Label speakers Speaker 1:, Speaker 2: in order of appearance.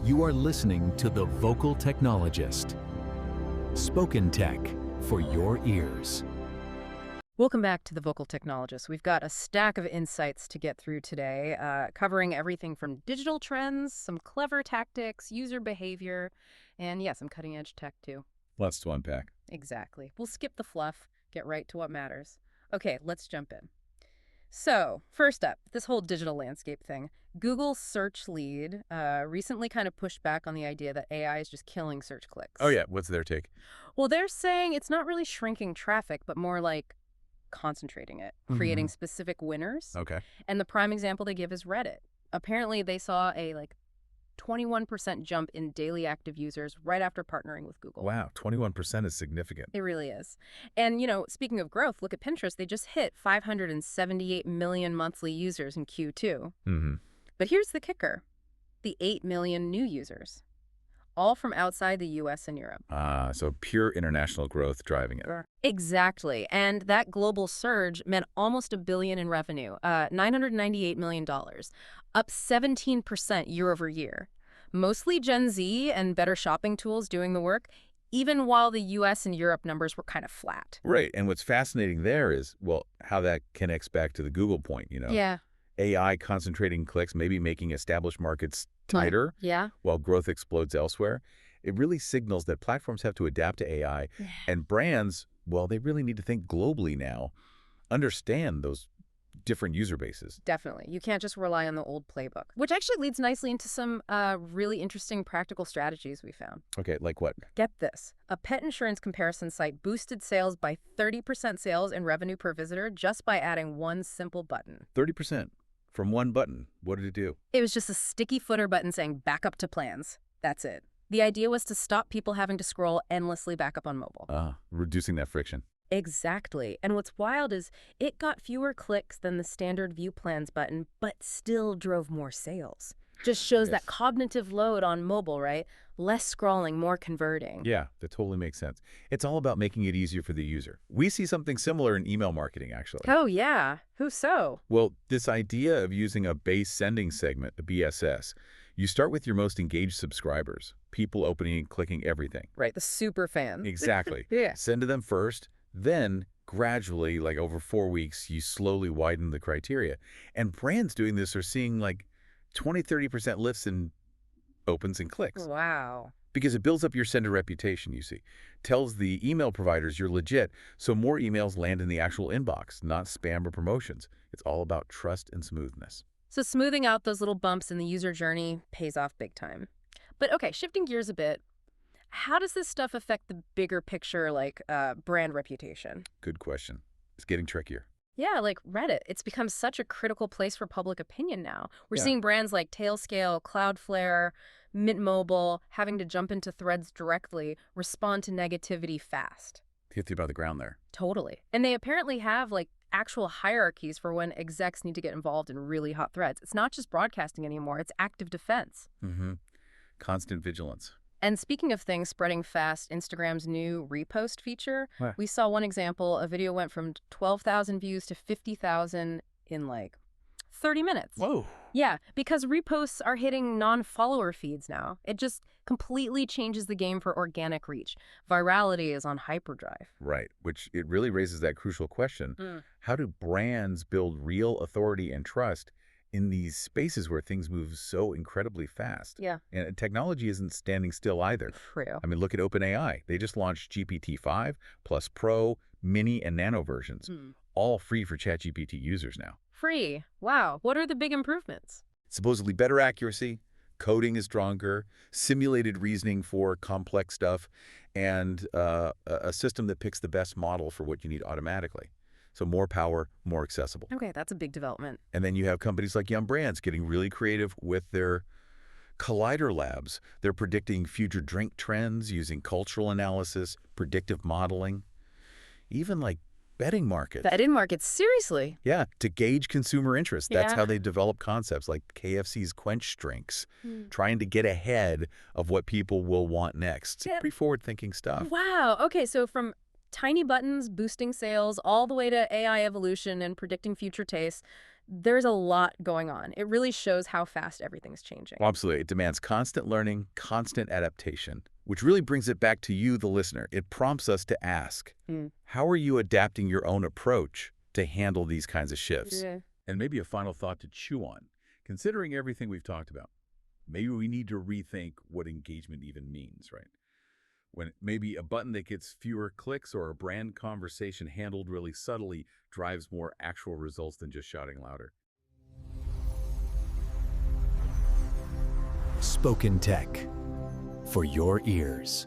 Speaker 1: You are listening to The Vocal Technologist. Spoken tech for your ears.
Speaker 2: Welcome back to The Vocal Technologist. We've got a stack of insights to get through today, covering everything from digital trends, some clever tactics, user behavior, and yeah, some cutting-edge tech too.
Speaker 3: Lots to unpack.
Speaker 2: Exactly. We'll skip the fluff, get right to what matters. Okay, let's jump in. So, first up, this whole digital landscape thing. Google's search lead recently kind of pushed back on the idea that AI is just killing search clicks.
Speaker 3: Oh yeah, what's their take?
Speaker 2: Well, they're saying it's not really shrinking traffic, but more like concentrating it, creating specific winners.
Speaker 3: Okay.
Speaker 2: And the prime example they give is Reddit. Apparently, they saw a 21% jump in daily active users right after partnering with Google.
Speaker 3: Wow, 21% is significant.
Speaker 2: It really is. And, speaking of growth, look at Pinterest. They just hit 578 million monthly users in Q2. But here's the kicker. The 8 million new users, all from outside the U.S. and Europe.
Speaker 3: So pure international growth driving it.
Speaker 2: Exactly. And that global surge meant almost $1 billion in revenue, $998 million, up 17% year over year. Mostly Gen Z and better shopping tools doing the work, even while the U.S. and Europe numbers were kind of flat.
Speaker 3: Right. And what's fascinating there is, well, how that connects back to the Google point,
Speaker 2: Yeah.
Speaker 3: AI concentrating clicks, maybe making established markets tighter
Speaker 2: Yeah.
Speaker 3: while growth explodes elsewhere. It really signals that platforms have to adapt to AI, and brands, well, they really need to think globally now, understand those different user bases.
Speaker 2: Definitely. You can't just rely on the old playbook, which actually leads nicely into some really interesting practical strategies we found.
Speaker 3: Okay, like what?
Speaker 2: Get this. A pet insurance comparison site boosted sales by 30% sales and revenue per visitor just by adding one simple button.
Speaker 3: 30% from one button. What did it do?
Speaker 2: It was just a sticky footer button saying back up to plans. That's it. The idea was to stop people having to scroll endlessly back up on mobile.
Speaker 3: Reducing that friction.
Speaker 2: Exactly. And what's wild is it got fewer clicks than the standard view plans button, but still drove more sales. Just shows that cognitive load on mobile, right? Less scrolling, more converting.
Speaker 3: Yeah, that totally makes sense. It's all about making it easier for the user. We see something similar in email marketing, actually.
Speaker 2: Oh, yeah. Who so?
Speaker 3: Well, this idea of using a base sending segment, a BSS, you start with your most engaged subscribers, people opening and clicking everything.
Speaker 2: Right, the super fans.
Speaker 3: Exactly.
Speaker 2: Yeah.
Speaker 3: Send to them first, then gradually, like over 4 weeks, you slowly widen the criteria. And brands doing this are seeing like 20–30% lifts in opens and clicks.
Speaker 2: Wow.
Speaker 3: Because it builds up your sender reputation, you see. Tells the email providers you're legit, so more emails land in the actual inbox, not spam or promotions. It's all about trust and smoothness.
Speaker 2: So smoothing out those little bumps in the user journey pays off big time. But okay, shifting gears a bit, how does this stuff affect the bigger picture, like brand reputation?
Speaker 3: Good question. It's getting trickier.
Speaker 2: Yeah, like Reddit. It's become such a critical place for public opinion now. We're seeing brands like Tailscale, Cloudflare, Mint Mobile having to jump into threads directly, respond to negativity fast.
Speaker 3: Hit you by the ground there.
Speaker 2: Totally. And they apparently have actual hierarchies for when execs need to get involved in really hot threads. It's not just broadcasting anymore, it's active defense.
Speaker 3: Constant vigilance.
Speaker 2: And speaking of things spreading fast, Instagram's new repost feature, we saw one example. A video went from 12,000 views to 50,000 in 30 minutes.
Speaker 3: Whoa.
Speaker 2: Yeah, because reposts are hitting non-follower feeds now. It just completely changes the game for organic reach. Virality is on hyperdrive.
Speaker 3: Right, which it really raises that crucial question. How do brands build real authority and trust in these spaces where things move so incredibly fast?
Speaker 2: Yeah.
Speaker 3: And technology isn't standing still either.
Speaker 2: True.
Speaker 3: I mean, look at OpenAI. They just launched GPT-5 plus Pro, Mini, and Nano versions, all free for ChatGPT users now.
Speaker 2: Free. Wow. What are the big improvements?
Speaker 3: Supposedly better accuracy, coding is stronger, simulated reasoning for complex stuff, and a system that picks the best model for what you need automatically. So more power, more accessible.
Speaker 2: Okay, that's a big development.
Speaker 3: And then you have companies like Yum Brands getting really creative with their Collider labs. They're predicting future drink trends using cultural analysis, predictive modeling, even betting markets.
Speaker 2: Betting markets, seriously?
Speaker 3: Yeah, to gauge consumer interest. That's how they develop concepts like KFC's Kwench drinks, trying to get ahead of what people will want next. It's pretty forward-thinking stuff.
Speaker 2: Wow. Okay, so from tiny buttons boosting sales all the way to AI evolution and predicting future tastes, There's a lot going on. It really shows how fast everything's changing.
Speaker 3: Absolutely. It demands constant learning, constant adaptation, which really brings it back to you, the listener. It prompts us to ask, how are you adapting your own approach to handle these kinds of shifts?
Speaker 2: Yeah.
Speaker 4: And maybe a final thought to chew on. Considering everything we've talked about, maybe we need to rethink what engagement even means, right? When maybe a button that gets fewer clicks or a brand conversation handled really subtly drives more actual results than just shouting louder.
Speaker 1: Spoken Tech for your ears.